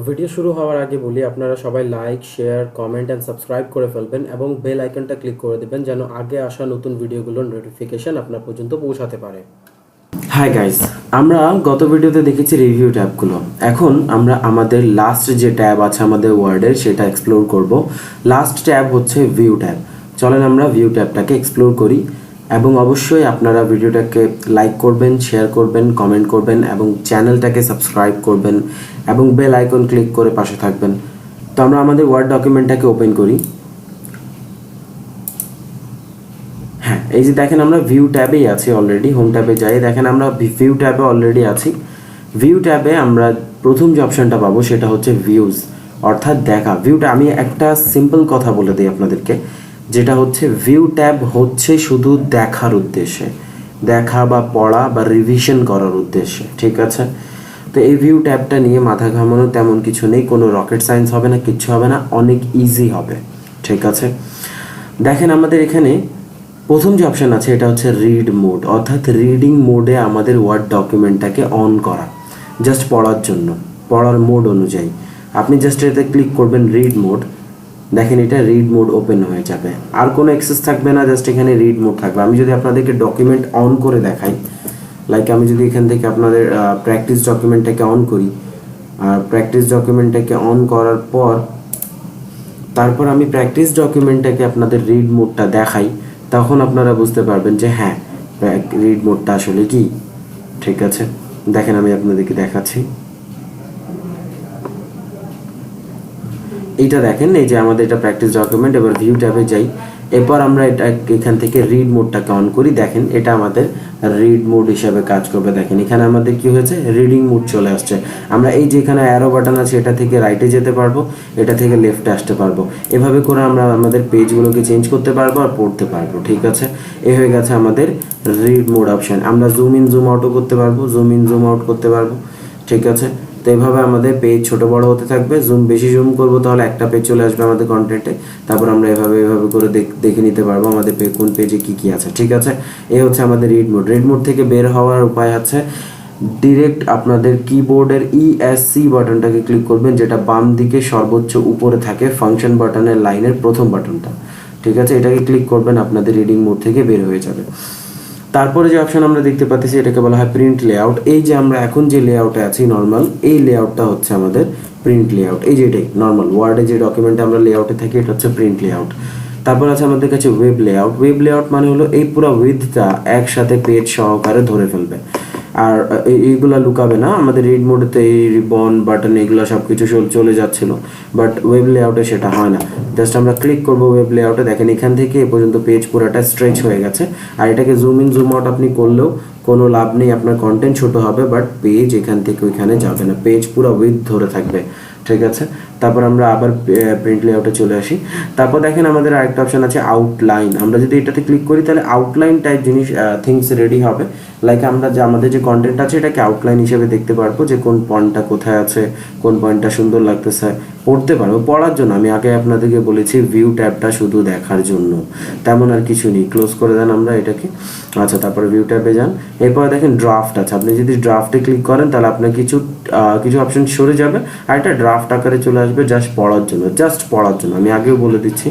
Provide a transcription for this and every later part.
Video শুরু হওয়ার আগে বলি আপনারা সবাই like share comment and subscribe করে ফেলবেন এবং বেল আইকনটা ক্লিক করে দেবেন যেন আগে আসা নতুন ভিডিওগুলোর নোটিফিকেশন আপনার পর্যন্ত পৌঁছাতে পারে। হাই গাইস, আমরা গত ভিডিওতে দেখেছি রিভিউ ট্যাবগুলো। এখন আমরা আমাদের লাস্ট যে ট্যাব আছে আমাদের ওয়ার্ডের সেটা এক্সপ্লোর করব। লাস্ট ট্যাব হচ্ছে ভিউ ট্যাব। চলেন আমরা ভিউ ট্যাবটাকে এক্সপ্লোর করি এবং অবশ্যই আপনারা ভিডিওটাকে লাইক করবেন, শেয়ার করবেন, কমেন্ট করবেন এবং চ্যানেলটাকে সাবস্ক্রাইব করবেন এবং বেল আইকন ক্লিক করে পাশে থাকবেন। তো আমরা আমাদের ওয়ার্ড ডকুমেন্টটাকে ওপেন করি। হ্যাঁ, এই যে দেখেন আমরা ভিউ ট্যাবেই আছি অলরেডি। হোম ট্যাবে যাই, দেখেন আমরা ভিউ ট্যাবে অলরেডি আছি। ভিউ ট্যাবে আমরা প্রথম যে অপশানটা পাবো সেটা হচ্ছে ভিউজ, অর্থাৎ দেখা। ভিউটা আমি একটা সিম্পল কথা বলে দিই আপনাদেরকে, যেটা হচ্ছে ভিউ ট্যাব হচ্ছে শুধু দেখার উদ্দেশ্যে, দেখা বা পড়া বা রিভিশন করার উদ্দেশ্যে, ঠিক আছে? তো এই ভিউ ট্যাবটা নিয়ে মাথা ঘামানো তেমন কিছু নেই, কোনো রকেট সায়েন্স হবে না, কিচ্ছু হবে না, অনেক ইজি হবে, ঠিক আছে? দেখেন আমাদের এখানে প্রথম যে অপশান আছে এটা হচ্ছে রিড মোড, অর্থাৎ রিডিং মোডে আমাদের ওয়ার্ড ডকুমেন্টটাকে অন করা, জাস্ট পড়ার জন্য, পড়ার মোড অনুযায়ী। আপনি জাস্ট এতে ক্লিক করবেন রিড মোড, দেখেন এটা রিড মোড ওপেন হয়ে যাবে, আর কোনো অ্যাক্সেস থাকবে না, জাস্ট এখানে রিড মোড থাকবে। আমি যদি আপনাদেরকে ডকুমেন্ট অন করে দেখাই, লাইক আমি যদি এখান থেকে আপনাদের প্র্যাকটিস ডকুমেন্টটাকে অন করি, আর প্র্যাকটিস ডকুমেন্টটাকে অন করার পর তারপর আমি প্র্যাকটিস ডকুমেন্টটাকে আপনাদের রিড মোডটা দেখাই, তখন আপনারা বুঝতে পারবেন যে হ্যাঁ রিড মোডটা আসলে কি, ঠিক আছে? দেখেন আমি আপনাদেরকে দেখাচ্ছি। এইটা দেখেন, এই যে আমাদের এটা প্র্যাকটিস ডকুমেন্ট। এবার ভিউ ট্যাবে যাই, এরপর আমরা এটা এখান থেকে রিড মোডটাকে অন করি। দেখেন এটা আমাদের রিড মোড হিসাবে কাজ করবে। দেখেন এখানে আমাদের কি হয়েছে, রিডিং মোড চলে আসছে। আমরা এই যে এখানে অ্যারো বাটন আছে এটা থেকে রাইটে যেতে পারবো, এটা থেকে লেফটে আসতে পারবো। এভাবে করে আমরা আমাদের পেজগুলোকে চেঞ্জ করতে পারবো আর পড়তে পারবো, ঠিক আছে? এ হয়ে গেছে আমাদের রিড মোড অপশান। আমরা জুম ইন জুম আউটও করতে পারবো, জুম ইন জুম আউট করতে পারবো, ঠিক আছে? তো এভাবে আমাদের পেজ ছোট বড় হতে থাকবে। বেশি জুম করবো তাহলে একটা পেজ চলে আসবে আমাদের কন্টেন্টে, তারপর আমরা এভাবে করে দেখে নিতে পারবো আমাদের কোন পেজে কি আছে, ঠিক আছে? এই হচ্ছে আমাদের রিড মোড। রিড মোড থেকে বের হওয়ার উপায় আছে, ডিরেক্ট আপনাদের কিবোর্ডের ESC বাটনটাকে ক্লিক করবেন, যেটা বাম দিকে সর্বোচ্চ উপরে থাকে, ফাংশন বাটনের লাইনের প্রথম বাটনটা, ঠিক আছে? এটাকে ক্লিক করবেন, আপনাদের রিডিং মোড থেকে বের হয়ে যাবে। তারপরে যে অপশন আমরা দেখতে পাচ্ছি এটাকে বলা হয় প্রিন্ট লেআউট। এই যে আমরা এখন যে লেআউটে আছি নর্মাল, এই লেআউটটা হচ্ছে আমাদের প্রিন্ট লেআউট। এই যে এটাই নর্মাল ওয়ার্ডে যে ডকুমেন্টে আমরা লেআউটে থাকি এটা হচ্ছে প্রিন্ট লেআউট। তারপর আছে আমাদের কাছে ওয়েব লেআউট। ওয়েব লেআউট মানে হলো এই পুরো উইথটা একসাথে পেজ সহকারে ধরে ফেলবে, আর এইগুলা লুকাবে না। আমাদের রিড মোডেতে এই রিবন বাটন এগুলো সব কিছু চলে যাচ্ছিল, বাট ওয়েব লেআউটে সেটা হয় না। জাস্ট আমরা ক্লিক করবো ওয়েব লেআউটে, দেখেন এখান থেকে এ পর্যন্ত পেজ পুরোটা স্ট্রেচ হয়ে গেছে। আর এটাকে জুম ইন জুম আউট আপনি করলেও কোনো লাভ নেই, আপনার কন্টেন্ট ছোট হবে, বাট পেজ এখান থেকে ওইখানে যাবে না, পেজ পুরো উইথ ধরে থাকবে, ঠিক আছে? তারপর আমরা আবার প্রিন্ট লেআউটে চলে আসি। তারপর দেখেন আমাদের আরেকটা অপশন আছে আউটলাইন। আমরা যদি এটাতে ক্লিক করি তাহলে আউটলাইন টাইপ জিনিস থিংস রেডি হবে। লাইক আমরা যে আমাদের যে কন্টেন্ট আছে এটাকে আউটলাইন হিসেবে দেখতে পারবো, যে কোন পয়েন্টটা কোথায় আছে, কোন পয়েন্টটা সুন্দর লাগতেছে, পড়তে পারবো। পড়ার জন্য আমি আগে আপনাদেরকে বলেছি ভিউ ট্যাবটা শুধু দেখার জন্য, তেমন আর কিছু নেই। ক্লোজ করে দেন আমরা এটাকে। আচ্ছা, তারপরে ভিউ ট্যাবে যান। এরপরে দেখেন ড্রাফট আছে। আপনি যদি ড্রাফটে ক্লিক করেন তাহলে আপনার কিছু অপশন সরে যাবে, আর এটা ড্রাফট আকারে চলে আসবে, জাস্ট পড়ার জন্য, জাস্ট পড়ার জন্য। আমি আগেও বলে দিচ্ছি,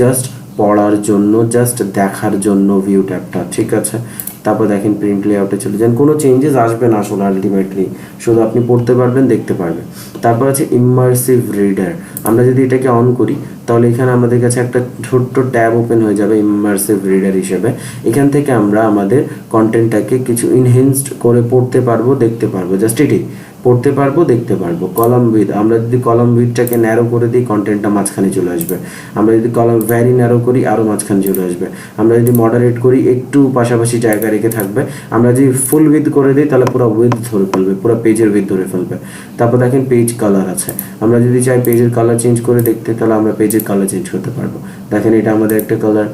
জাস্ট পড়ার জন্য, জাস্ট দেখার জন্য ভিউ ট্যাবটা, ঠিক আছে? তারপর দেখেন প্রিন্ট লেআউটে চলে যান। কোনো চেঞ্জেস আসবে না আসলে আলটিমেটলি, শুধু আপনি পড়তে পারবেন, দেখতে পারবেন। তারপর আছে ইমার্সিভ রিডার। আমরা যদি এটাকে অন করি তাহলে এখানে আমাদের কাছে একটা ছোট্ট ট্যাব ওপেন হয়ে যাবে ইমার্সিভ রিডার হিসেবে। এখান থেকে আমরা আমাদের কন্টেন্টটাকে কিছু ইনহেন্সড করে পড়তে পারবো, দেখতে পারবো, জাস্ট এটি পড়তে পারবো, দেখতে পারবো। কলাম উইথ, আমরা যদি কলাম উইথটাকে ন্যারো করে দিই কন্টেন্টটা মাঝখানে চলে আসবে। আমরা যদি কলাম ভ্যারি ন্যারো করি আরও মাঝখানে চলে আসবে। আমরা যদি মডারেট করি একটু পাশাপাশি জায়গা রেখে থাকবে। আমরা যদি ফুল উইথ করে দিই তাহলে পুরো উইথ ধরে ফেলবে, পুরো পেজের উইথ ধরে ফেলবে। তারপর দেখেন পেজ কালার আছে। আমরা যদি চাই পেজের কালার চেঞ্জ করে দেখতে তাহলে আমরা পেজের কালার চেঞ্জ করতে পারবো। দেখেন এটা আমাদের একটা কালার,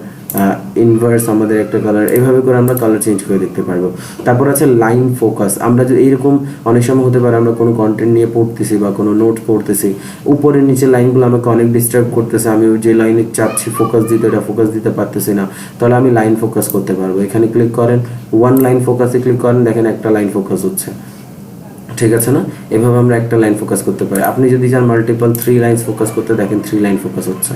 ইনভার্স আমাদের একটা কালার, এইভাবে করে আমরা কালার চেঞ্জ করে দেখতে পারবো। তারপর আছে লাইন ফোকাস। আমরা যদি এইরকম অনেক সময় হতে পারে আমরা কোনো কন্টেন্ট নিয়ে পড়তেছি বা কোনো নোট পড়তেছি, উপরের নিচে লাইনগুলো আমাকে অনেক ডিস্টার্ব করতেছে, আমি যে লাইনে চাচ্ছি ফোকাস দিতে এটা ফোকাস দিতে পারতেছি না, তাহলে আমি লাইন ফোকাস করতে পারবো। এখানে ক্লিক করেন, ওয়ান লাইন ফোকাসে ক্লিক করেন, দেখেন একটা লাইন ফোকাস হচ্ছে, ঠিক আছে না? এভাবে আমরা একটা লাইন ফোকাস করতে পারি। আপনি যদি চান মাল্টিপল 3 লাইনস ফোকাস করতে, দেখেন 3 লাইন ফোকাস হচ্ছে,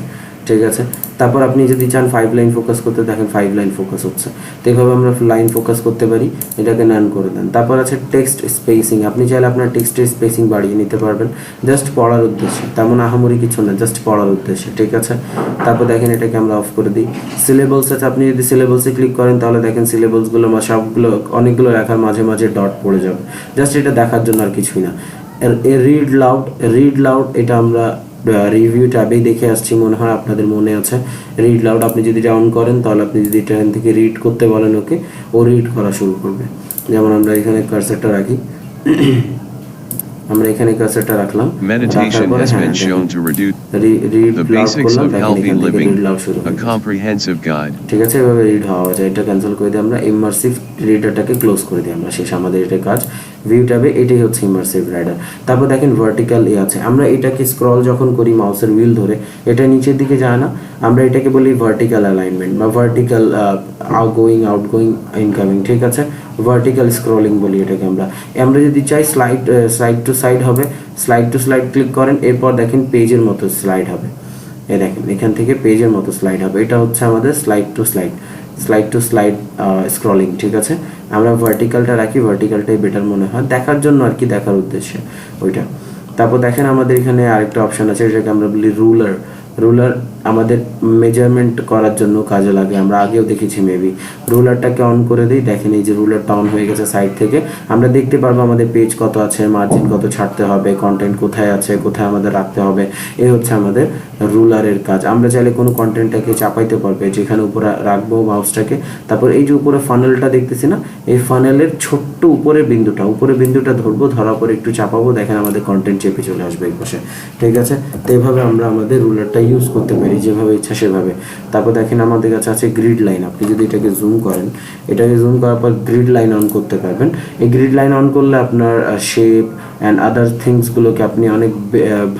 ঠিক আছে। তারপর আপনি যদি চান 5 লাইন ফোকাস করতে, দেখেন 5 লাইন ফোকাস হচ্ছে। তো এইভাবে আমরা লাইন ফোকাস করতে পারি, এটাকে নান করে দেন। তারপর আছে টেক্সট স্পেসিং। আপনি চাইলে আপনার টেক্সটের স্পেসিং বাড়িয়ে নিতে পারবেন, জাস্ট পড়ার উদ্দেশ্যে, তেমন আহামরি কিছু না, জাস্ট পড়ার উদ্দেশ্যে, ঠিক আছে। তারপর দেখেন এটাকে আমরা অফ করে দিই। সিলেবলস আছে, আপনি যদি সিলেবলসে ক্লিক করেন তাহলে দেখেন সিলেবলসগুলো সবগুলো অনেকগুলো লেখার মাঝে মাঝে ডট পড়ে যাবে, জাস্ট এটা দেখার জন্য আর কিছুই না। রিড লাউড এটা আমরা রিভিউ ট্যাবেই দেখে আসছি, মনে হয় আপনাদের মনে আছে। রিড লাউড আপনি যদি এটা অন করেন তাহলে আপনি যদি এটা এখান থেকে রিড করতে বলেন ওকে, ও রিড করা শুরু করবে। যেমন আমরা এখানে কার্সারটা রাখি, আমরা এখানে কার্সারটা রাখলাম, Meditation has been shown to reduce the basics of healthy living, a comprehensive guide. ঠিক আছে, এভাবে রিড হওয়া যায়। এটা ক্যান্সেল করে দিয়ে আমরা ইমার্সিভ রিডারটাকে ক্লোজ করে দিই আমরা, শেষ আমাদের এটা কাজ। ভিউ ট্যাবে এটাই হচ্ছে ইমার্সিভ রাইডার। তারপর দেখেন ভার্টিক্যাল আছে, আমরা এটাকে স্ক্রল যখন করি মাউসের হুইল ধরে, এটা নিচের দিকে যায় না, আমরা এটাকে বলি ভার্টিক্যাল অ্যালাইনমেন্ট বা ভার্টিক্যাল আউটগোয়িং ইনকামিং, ঠিক আছে। ভার্টিক্যাল স্ক্রলিং বলি এটাকে আমরা। আমরা যদি চাই সাইড টু সাইড হবে, স্লাইড টু স্লাইড ক্লিক করেন, এরপর দেখেন পেজের মতো স্লাইড হবে, এই দেখেন এখান থেকে পেজের মতো স্লাইড হবে, এটা হচ্ছে আমাদের স্লাইড টু স্লাইড স্ক্রলিং, ঠিক আছে। আমরা ভার্টিক্যালটা রাখি, ভার্টিক্যালটাই বেটার মনে হয় দেখার জন্য আর কি, দেখার উদ্দেশ্যে ওইটা। তারপর দেখেন আমাদের এখানে আরেকটা অপশান আছে, যেটাকে আমরা বলি রুলার আমাদের মেজারমেন্ট করার জন্য কাজে লাগে, আমরা আগেও দেখেছি মেবি। রুলারটাকে অন করে দিই, দেখেন এই যে রুলারটা অন হয়ে গেছে। সাইড থেকে আমরা দেখতে পারবো আমাদের পেজ কত আছে, মার্জিন কত ছাড়তে হবে, কন্টেন্ট কোথায় আছে, কোথায় আমাদের রাখতে হবে, এই হচ্ছে আমাদের রুলারের কাজ। আমরা চাইলে কোনো কন্টেন্টটাকে চাপাইতে পারবে, যেখানে উপরে রাখবো মাউসটাকে। তারপর এই যে উপরে ফানেলটা দেখতেছি না, এই ফানেলের ছোট্ট উপরের বিন্দুটা ধরবো, ধরার পর একটু চাপাবো, দেখেন আমাদের কন্টেন্ট চেপে চলে আসবে এই পাশে, ঠিক আছে। তো এইভাবে আমরা আমাদের রুলারটা ইউজ করতে পারি যেভাবে ইচ্ছা সেভাবে। তারপর দেখেন আমাদের কাছে আছে গ্রিড লাইন। আপনি যদি এটাকে জুম করেন, এটাকে জুম করার পর গ্রিড লাইন অন করতে পারবেন। এই গ্রিড লাইন অন করলে আপনার শেপ অ্যান্ড আদার থিংসগুলোকে আপনি অনেক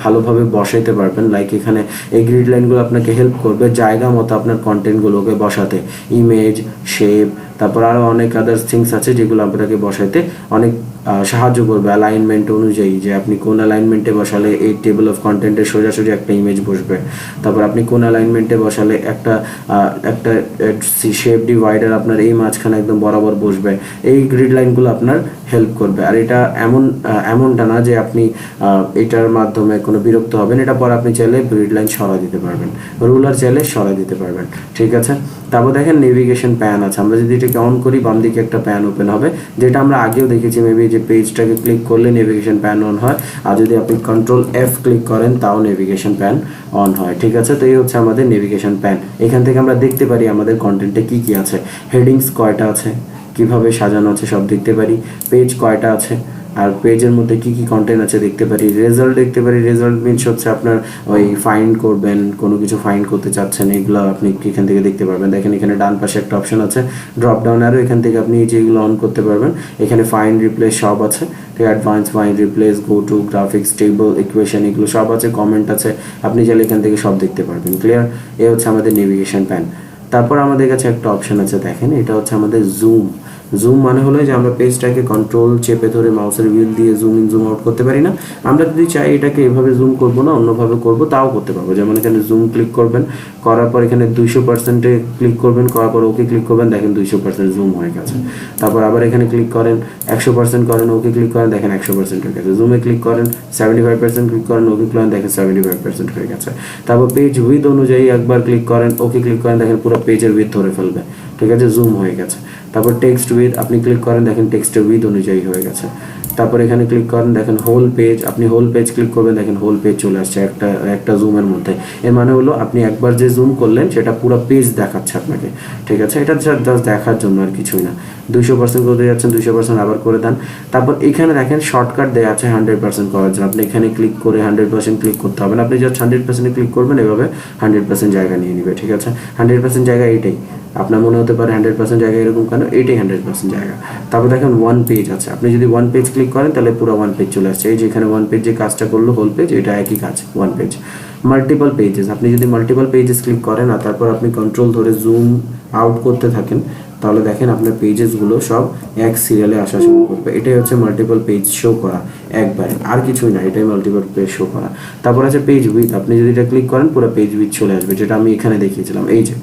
ভালোভাবে বসাইতে পারবেন। লাইক এখানে এই গ্রিড লাইনগুলো আপনাকে হেল্প করবে জায়গা মতো আপনার কন্টেন্টগুলোকে বসাতে, ইমেজ, শেপ, তারপর আরও অনেক আদার থিংস আছে যেগুলো আপনাকে বসাইতে অনেক সাহায্য করবে অ্যালাইনমেন্ট অনুযায়ী, যে আপনি কোন অ্যালাইনমেন্টে বসালে এই টেবিল অফ কন্টেন্টে সোজাসুজি একটা ইমেজ বসবে, তারপর আপনি কোন অ্যালাইনমেন্টে বসালে একটা শেপ ডিভাইডার আপনার এই মাঝখানে একদম বরাবর বসবে। এই গ্রিড লাইনগুলো আপনার হেল্প করবে। আর এটা এমনটা না যে আপনি এটার মাধ্যমে কোনো বিরক্ত হবেন, এটা পর আপনি চাইলে গ্রিড লাইন সরা দিতে পারবেন, রুলার চাইলে সরা দিতে পারবেন, ঠিক আছে। তারপর দেখেন নেভিগেশন প্যান আছে, আমরা যদি এটাকে অন করি বাম দিকে একটা প্যান ওপেন হবে, যেটা আমরা আগেও দেখেছি মেবি, যে পেজটাকে ক্লিক করলে নেভিগেশন প্যান অন হয়, আর যদি আপনি কন্ট্রোল F ক্লিক করেন তাও নেভিগেশন প্যান অন হয়, ঠিক আছে। তো এই হচ্ছে আমাদের নেভিগেশন প্যান। এখান থেকে আমরা দেখতে পারি আমাদের কন্টেন্টে কি কি আছে, হেডিংস কয়টা আছে, কিভাবে সাজানো আছে সব দেখতে পারি, পেজ কয়টা আছে, আর পেজের মধ্যে কি কি কন্টেন্ট আছে দেখতে পারি, রেজাল্ট দেখতে পারি। রেজাল্ট মিনস হচ্ছে আপনার ওই ফাইন্ড করবেন, কোনো কিছু ফাইন্ড করতে চাচ্ছেন, এগুলো আপনি এখান থেকে দেখতে পারবেন। দেখেন এখানে ডান পাশে একটা অপশন আছে ড্রপ ডাউন আরও, এখান থেকে আপনি যেগুলো অন করতে পারবেন। এখানে ফাইন্ড রিপ্লেস সব আছে, ঠিক, advance find replace, go to, graphics, table, equation, এগুলো সব আছে, কমেন্ট আছে, আপনি চাইলে এখান থেকে সব দেখতে পারবেন। ক্লিয়ার? এ হচ্ছে আমাদের নেভিগেশন প্যান। তারপর আমাদের কাছে একটা অপশন আছে, দেখেন এটা হচ্ছে আমাদের জুম মানে হলো যে আমরা পেজটাকে কন্ট্রোল চেপে ধরে মাউসের হুইল দিয়ে জুম ইন জুম আউট করতে পারি না। আমরা যদি চাই এটাকে এভাবে জুম করবো না, অন্যভাবে করবো, তাও করতে পারবো। যেমন এখানে জুম ক্লিক করবেন, করার পর এখানে 200%-এ ক্লিক করবেন, করার পর ওকে ক্লিক করবেন, দেখেন 200% জুম হয়ে গেছে। তারপর আবার এখানে ক্লিক করেন, 100% করেন, ওকে ক্লিক করেন, দেখেন 100% হয়ে গেছে। জুমে ক্লিক করেন, 75% ক্লিক করেন, ওকে করেন, দেখেন 75% হয়ে গেছে। তারপর পেজ উইথ অনুযায়ী একবার ক্লিক করেন, ওকে ক্লিক করেন, দেখেন পুরো পেজের উইথ ধরে ফেলবে, ঠিক আছে, জুম হয়ে গেছে। তারপর টেক্সট উইথ আপনি ক্লিক করেন, দেখেন টেক্সটের উইথ অনুযায়ী হয়ে গেছে। তারপর এখানে ক্লিক করেন, দেখেন হোল পেজ, আপনি হোল পেজ ক্লিক করবেন, দেখেন হোল পেজ চলে আসছে একটা জুমের মধ্যে। এর মানে হলো আপনি একবার যে জুম করলেন সেটা পুরো পেজ দেখাচ্ছে আপনাকে, ঠিক আছে। এটা জাস্ট দেখার জন্য আর কিছুই না। 200% করতে যাচ্ছেন, 200% আবার করে দেন। তারপর এখানে দেখেন শর্টকাট দেওয়া আছে 100% করার জন্য। আপনি এখানে ক্লিক করে 100% ক্লিক করতে হবে না, আপনি জাস্ট 100% ক্লিক করবেন, এভাবে 100% জায়গা নিয়ে নিবে, ঠিক আছে। 100% জায়গা এইটাই, আপনার মনে হতে পারে 100% জায়গা এরকম কেন, এইটাই 100% জায়গা। তারপর দেখেন ওয়ান পেজ আছে, আপনি যদি ওয়ান পেজ ক্লিক করেন তাহলে পুরো ওয়ান পেজ চলে আসছে। এই যে এখানে ওয়ান পেজ যে কাজটা করলো হোল পেজ, এটা একই কাজ, ওয়ান পেজ। মাল্টিপল পেজেস, আপনি যদি মাল্টিপল পেজেস ক্লিক করেন আর তারপর আপনি কন্ট্রোল ধরে জুম আউট করতে থাকেন, তাহলে দেখেন আপনার পেজেসগুলো সব এক সিরিয়ালে আসা শুরু করবে। এটাই হচ্ছে মাল্টিপল পেজ শো করা একবারে, আর কিছুই না, এটাই মাল্টিপল পেজ শো করা। তারপর আছে পেজ উইথ, আপনি যদি এটা ক্লিক করেন পুরো পেজ উইথ চলে আসবে, যেটা আমি এখানে দেখিয়েছিলাম, এই যে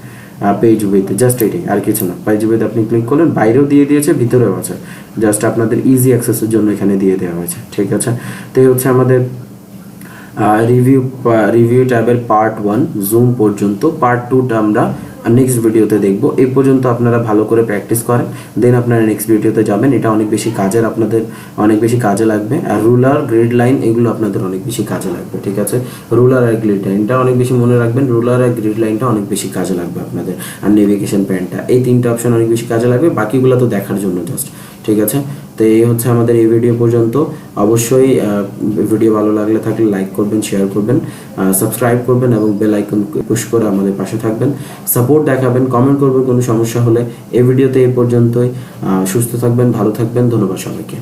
পেজ উইথ, জাস্ট এটাই, আর কিছু না। পেজ উইথ আপনি ক্লিক করলেন, বাইরেও দিয়ে দিয়েছে, ভিতরেও আছে, জাস্ট আপনাদের ইজি অ্যাক্সেসের জন্য এখানে দিয়ে দেওয়া হয়েছে, ঠিক আছে। তো এই হচ্ছে আমাদের রিভিউ ট্যাবের পার্ট 1 জুম পর্যন্ত। পার্ট 2টা আমরা নেক্সট ভিডিওতে দেখব। এই পর্যন্ত আপনারা ভালো করে প্র্যাকটিস করেন, দেন আপনারা নেক্সট ভিডিওতে যাবেন। এটা অনেক বেশি কাজের, আপনাদের অনেক বেশি কাজে লাগবে। আর রুলার, গ্রিড লাইন এগুলো আপনাদের অনেক বেশি কাজে লাগবে, ঠিক আছে। রুলার আর গ্রিড লাইনটা অনেক বেশি মনে রাখবেন, রুলার আর গ্রিড লাইনটা অনেক বেশি কাজে লাগবে আপনাদের। আর নেভিগেশন প্যানটা, এই 3টা অপশন অনেক বেশি কাজে লাগবে, বাকিগুলো তো দেখার জন্য জাস্ট, ঠিক আছে। তো এই হচ্ছে আমাদের এই ভিডিও পর্যন্ত। অবশ্যই ভিডিও ভালো লাগলে থাকলে লাইক করবেন, শেয়ার করবেন, সাবস্ক্রাইব করবেন এবং বেল আইকন পুশ করে আমাদের পাশে থাকবেন। সাপোর্ট দেখাবেন, কমেন্ট করবেন কোনো সমস্যা হলে। এই ভিডিওতে এই পর্যন্তই। সুস্থ থাকবেন, ভালো থাকবেন, ধন্যবাদ সবাইকে।